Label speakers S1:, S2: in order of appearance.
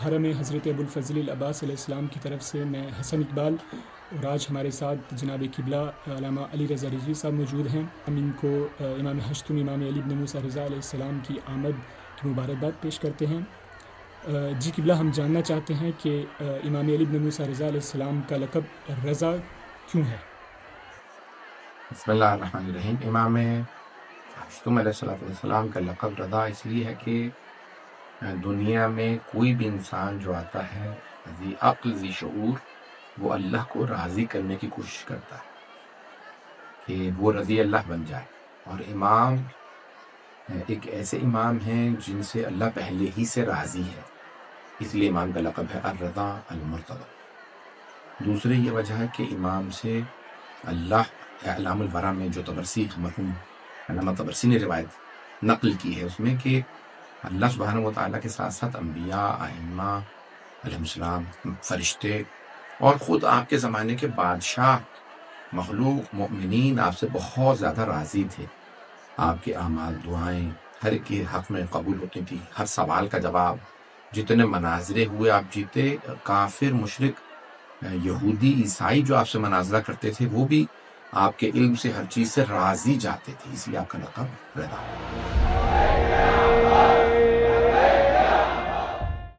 S1: حرم حضرت ابوالفضل العباس علیہ السلام کی طرف سے میں حسن اقبال، اور آج ہمارے ساتھ جناب قبلہ علامہ علی رضا رضوی صاحب موجود ہیں. ہم ان کو امام ہشتم امام علی بن موسیٰ رضا علیہ السلام کی آمد کی مبارکباد پیش کرتے ہیں. جی قبلہ، ہم جاننا چاہتے ہیں کہ امام علی بن موسیٰ رضا علیہ السلام کا لقب رضا کیوں ہے؟
S2: بسم اللہ الرحمن الرحیم. امام ہشتم علیہ السلام کا لقب رضا اس لیے ہے کہ دنیا میں کوئی بھی انسان جو آتا ہے ذی عقل ذی شعور، وہ اللہ کو راضی کرنے کی کوشش کرتا ہے کہ وہ رضی اللہ بن جائے. اور امام ایک ایسے امام ہیں جن سے اللہ پہلے ہی سے راضی ہے، اس لیے امام کا لقب ہے الرضا المرتضی. دوسری یہ وجہ ہے کہ امام سے اللہ اعلام الورا میں جو طبرسی مرحوم علامہ طبرسی نے روایت نقل کی ہے، اس میں کہ اللہ سبحانہ و تعالیٰ کے ساتھ ساتھ انبیاء، ائمہ علیہ السلام، فرشتے اور خود آپ کے زمانے کے بادشاہ، مخلوق، مؤمنین آپ سے بہت زیادہ راضی تھے. آپ کے اعمال، دعائیں ہر ایک کے حق میں قبول ہوتی تھی، ہر سوال کا جواب، جتنے مناظرے ہوئے آپ جیتے، کافر، مشرک، یہودی، عیسائی جو آپ سے مناظرہ کرتے تھے وہ بھی آپ کے علم سے ہر چیز سے راضی جاتے تھے، اس لیے آپ کا لقب رضا.